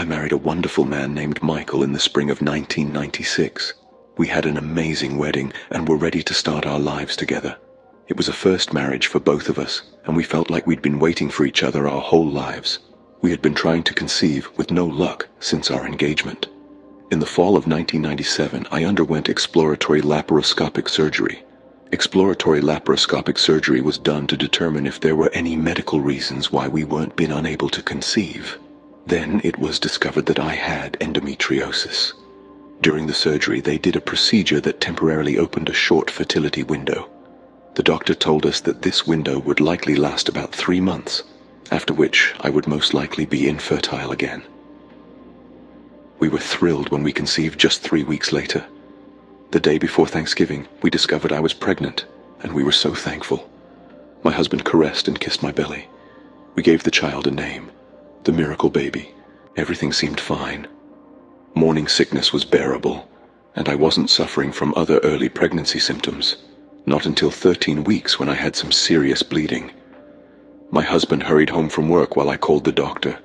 I married a wonderful man named Michael in the spring of 1996. We had an amazing wedding and were ready to start our lives together. It was a first marriage for both of us, and we felt like we'd been waiting for each other our whole lives. We had been trying to conceive with no luck since our engagement. In the fall of 1997, I underwent exploratory laparoscopic surgery. Exploratory laparoscopic surgery was done to determine if there were any medical reasons why we weren't been unable to conceive. Then it was discovered that I had endometriosis. During the surgery, they did a procedure that temporarily opened a short fertility window. The doctor told us that this window would likely last about 3 months, after which I would most likely be infertile again. We were thrilled when we conceived just 3 weeks later. The day before Thanksgiving, we discovered I was pregnant, and we were so thankful. My husband caressed and kissed my belly. We gave the child a name, the miracle baby. Everything seemed fine. Morning sickness was bearable, and I wasn't suffering from other early pregnancy symptoms. Not until 13 weeks when I had some serious bleeding. My husband hurried home from work while I called the doctor.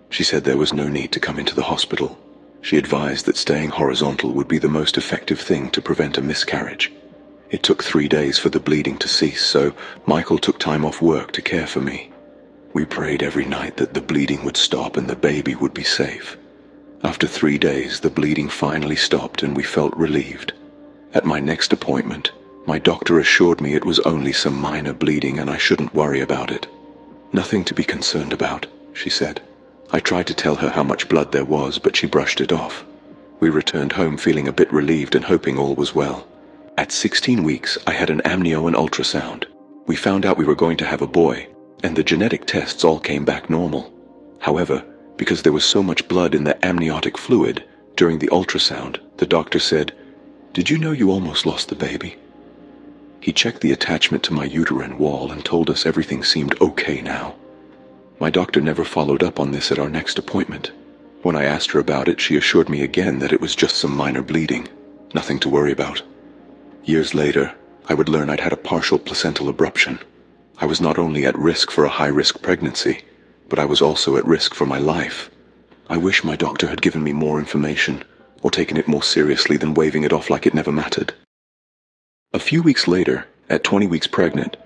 She said there was no need to come into the hospital. She advised that staying horizontal would be the most effective thing to prevent a miscarriage. It took 3 days for the bleeding to cease, so Michael took time off work to care for me. We prayed every night that the bleeding would stop and the baby would be safe. After 3 days, the bleeding finally stopped and we felt relieved. At my next appointment, my doctor assured me it was only some minor bleeding and I shouldn't worry about it. Nothing to be concerned about, she said. I tried to tell her how much blood there was, but she brushed it off. We returned home feeling a bit relieved and hoping all was well. At 16 weeks, I had an amnio and ultrasound. We found out we were going to have a boy, and the genetic tests all came back normal. However, because there was so much blood in the amniotic fluid, during the ultrasound, the doctor said, "Did you know you almost lost the baby?" He checked the attachment to my uterine wall and told us everything seemed okay now. My doctor never followed up on this at our next appointment. When I asked her about it, she assured me again that it was just some minor bleeding, nothing to worry about. Years later, I would learn I'd had a partial placental abruption. I was not only at risk for a high-risk pregnancy, but I was also at risk for my life. I wish my doctor had given me more information, or taken it more seriously than waving it off like it never mattered. A few weeks later, at 20 weeks pregnant,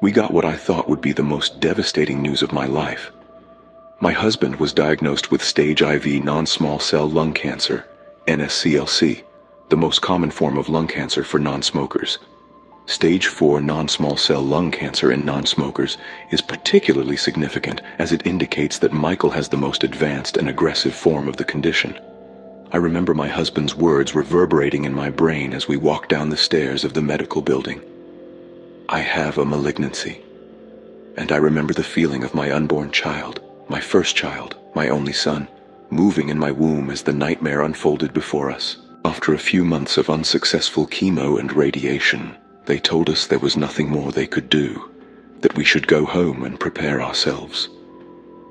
we got what I thought would be the most devastating news of my life. My husband was diagnosed with stage IV non-small cell lung cancer, NSCLC, the most common form of lung cancer for non-smokers. Stage 4 non-small cell lung cancer in non-smokers is particularly significant as it indicates that Michael has the most advanced and aggressive form of the condition. I remember my husband's words reverberating in my brain as we walked down the stairs of the medical building. I have a malignancy. And I remember the feeling of my unborn child, my first child, my only son, moving in my womb as the nightmare unfolded before us. After a few months of unsuccessful chemo and radiation, they told us there was nothing more they could do, that we should go home and prepare ourselves.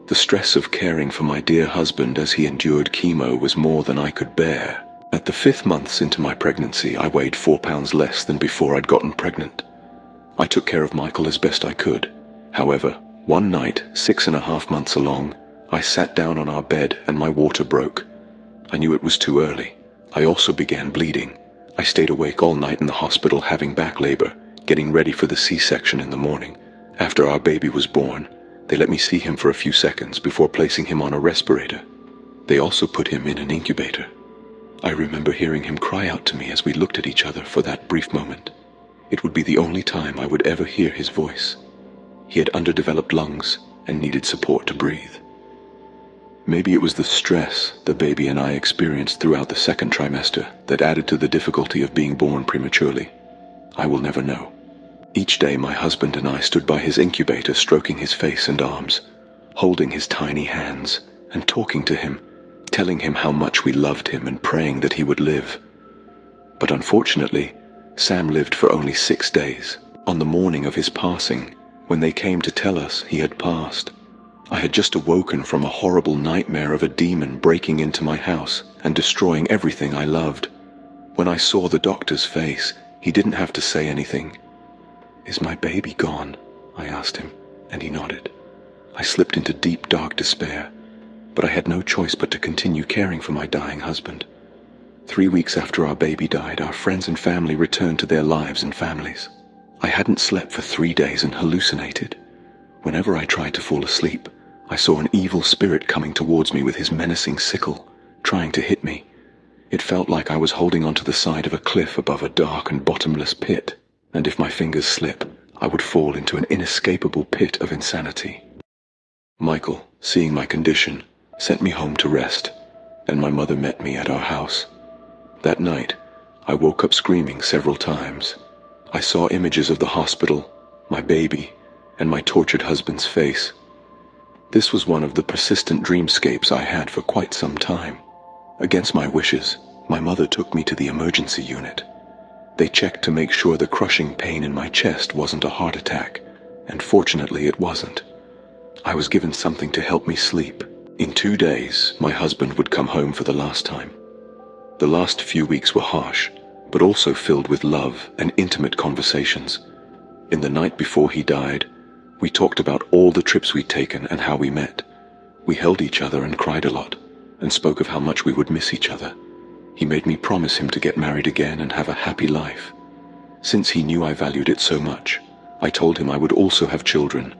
The stress of caring for my dear husband as he endured chemo was more than I could bear. At the 5th month into my pregnancy, I weighed 4 pounds less than before I'd gotten pregnant. I took care of Michael as best I could. However, one night, 6.5 months along, I sat down on our bed and my water broke. I knew it was too early. I also began bleeding. I stayed awake all night in the hospital having back labor, getting ready for the C-section in the morning. After our baby was born, they let me see him for a few seconds before placing him on a respirator. They also put him in an incubator. I remember hearing him cry out to me as we looked at each other for that brief moment. It would be the only time I would ever hear his voice. He had underdeveloped lungs and needed support to breathe. Maybe it was the stress the baby and I experienced throughout the 2nd trimester that added to the difficulty of being born prematurely. I will never know. Each day my husband and I stood by his incubator stroking his face and arms, holding his tiny hands and talking to him, telling him how much we loved him and praying that he would live. But unfortunately, Sam lived for only 6 days. On the morning of his passing, when they came to tell us he had passed, I had just awoken from a horrible nightmare of a demon breaking into my house and destroying everything I loved. When I saw the doctor's face, he didn't have to say anything. "Is my baby gone?" I asked him, and he nodded. I slipped into deep, dark despair. but I had no choice but to continue caring for my dying husband. 3 weeks after our baby died, our friends and family returned to their lives and families. I hadn't slept for 3 days and hallucinated. Whenever I tried to fall asleep, I saw an evil spirit coming towards me with his menacing sickle, trying to hit me. It felt like I was holding onto the side of a cliff above a dark and bottomless pit, and if my fingers slip, I would fall into an inescapable pit of insanity. Michael, seeing my condition, sent me home to rest, and my mother met me at our house. That night, I woke up screaming several times. I saw images of the hospital, my baby, and my tortured husband's face. This was one of the persistent dreamscapes I had for quite some time. Against my wishes, my mother took me to the emergency unit. They checked to make sure the crushing pain in my chest wasn't a heart attack, and fortunately it wasn't. I was given something to help me sleep. In 2 days, my husband would come home for the last time. The last few weeks were harsh, but also filled with love and intimate conversations. In the night before he died, we talked about all the trips we'd taken and how we met. We held each other and cried a lot, and spoke of how much we would miss each other. He made me promise him to get married again and have a happy life. Since he knew I valued it so much, I told him I would also have children.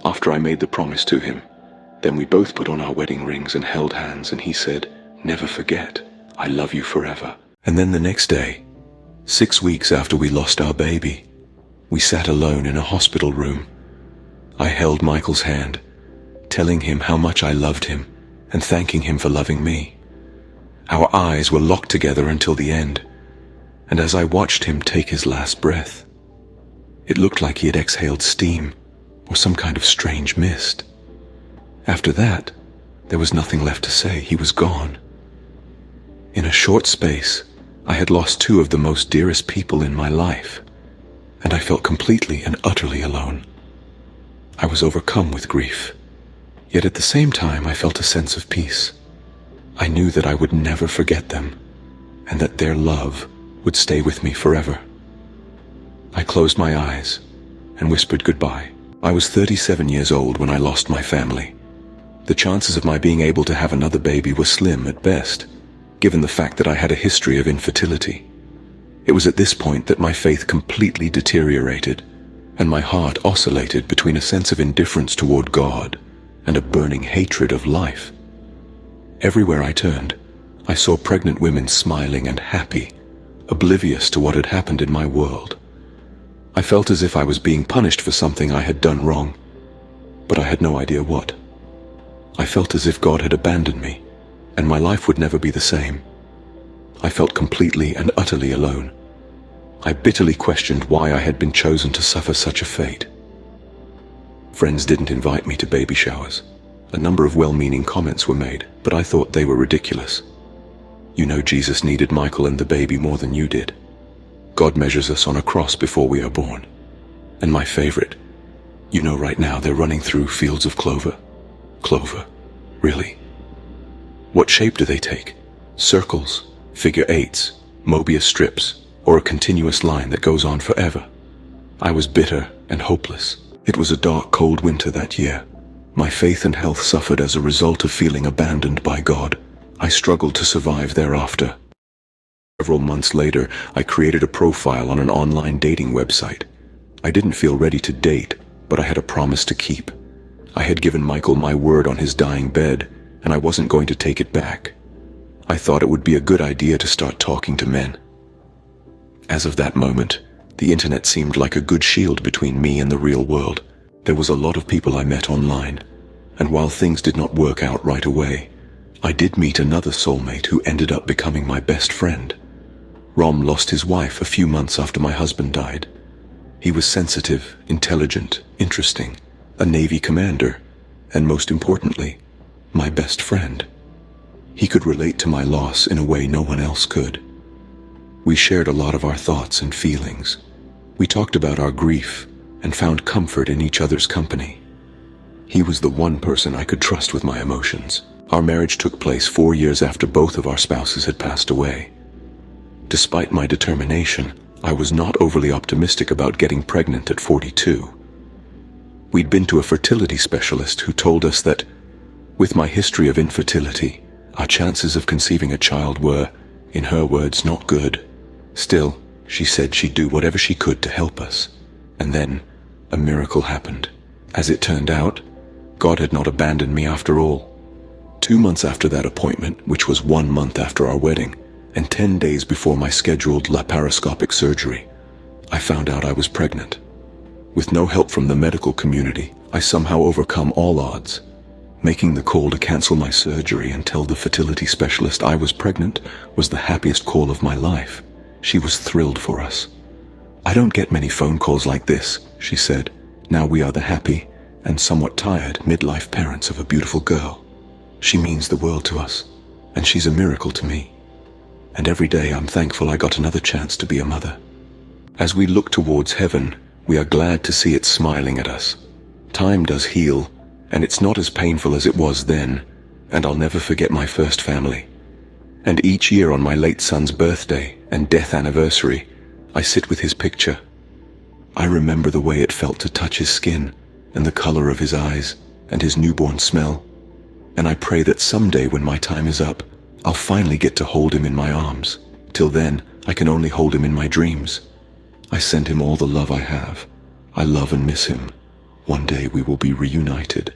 After I made the promise to him, then we both put on our wedding rings and held hands, and he said, "Never forget, I love you forever." And then the next day, 6 weeks after we lost our baby, we sat alone in a hospital room. I held Michael's hand, telling him how much I loved him and thanking him for loving me. Our eyes were locked together until the end, and as I watched him take his last breath, it looked like he had exhaled steam or some kind of strange mist. After that, there was nothing left to say. He was gone. In a short space, I had lost 2 of the most dearest people in my life, and I felt completely and utterly alone. I was overcome with grief, yet at the same time I felt a sense of peace. I knew that I would never forget them, and that their love would stay with me forever. I closed my eyes and whispered goodbye. I was 37 years old when I lost my family. The chances of my being able to have another baby were slim at best, given the fact that I had a history of infertility. It was at this point that my faith completely deteriorated, and my heart oscillated between a sense of indifference toward God and a burning hatred of life. Everywhere I turned, I saw pregnant women smiling and happy, oblivious to what had happened in my world. I felt as if I was being punished for something I had done wrong, but I had no idea what. I felt as if God had abandoned me, and my life would never be the same. I felt completely and utterly alone. I bitterly questioned why I had been chosen to suffer such a fate. Friends didn't invite me to baby showers. A number of well-meaning comments were made, but I thought they were ridiculous. You know, Jesus needed Michael and the baby more than you did. God measures us on a cross before we are born. And my favorite, you know, right now they're running through fields of clover. Clover, really? What shape do they take? Circles, figure eights, Mobius strips, or a continuous line that goes on forever? I was bitter and hopeless. It was a dark, cold winter that year. My faith and health suffered as a result of feeling abandoned by God. I struggled to survive thereafter. Several months later, I created a profile on an online dating website. I didn't feel ready to date, but I had a promise to keep. I had given Michael my word on his dying bed, and I wasn't going to take it back. I thought it would be a good idea to start talking to men. As of that moment, the internet seemed like a good shield between me and the real world. There was a lot of people I met online, and while things did not work out right away, I did meet another soulmate who ended up becoming my best friend. Rom lost his wife a few months after my husband died. He was sensitive, intelligent, interesting, a Navy commander, and most importantly, my best friend. He could relate to my loss in a way no one else could. We shared a lot of our thoughts and feelings. We talked about our grief and found comfort in each other's company. He was the one person I could trust with my emotions. Our marriage took place 4 years after both of our spouses had passed away. Despite my determination, I was not overly optimistic about getting pregnant at 42. We'd been to a fertility specialist who told us that With my history of infertility, our chances of conceiving a child were, in her words, not good. Still, she said she'd do whatever she could to help us. And then, a miracle happened. As it turned out, God had not abandoned me after all. 2 months after that appointment, which was 1 month after our wedding, and 10 days before my scheduled laparoscopic surgery, I found out I was pregnant. With no help from the medical community, I somehow overcome all odds. Making the call to cancel my surgery and tell the fertility specialist I was pregnant was the happiest call of my life. She was thrilled for us. "I don't get many phone calls like this," she said. "Now we are the happy and somewhat tired midlife parents of a beautiful girl. She means the world to us, and she's a miracle to me. And every day I'm thankful I got another chance to be a mother." As we look towards heaven, we are glad to see it smiling at us. Time does heal, and it's not as painful as it was then, and I'll never forget my first family. And each year on my late son's birthday and death anniversary, I sit with his picture. I remember the way it felt to touch his skin, and the color of his eyes, and his newborn smell. And I pray that someday when my time is up, I'll finally get to hold him in my arms. Till then, I can only hold him in my dreams. I send him all the love I have. I love and miss him. One day we will be reunited.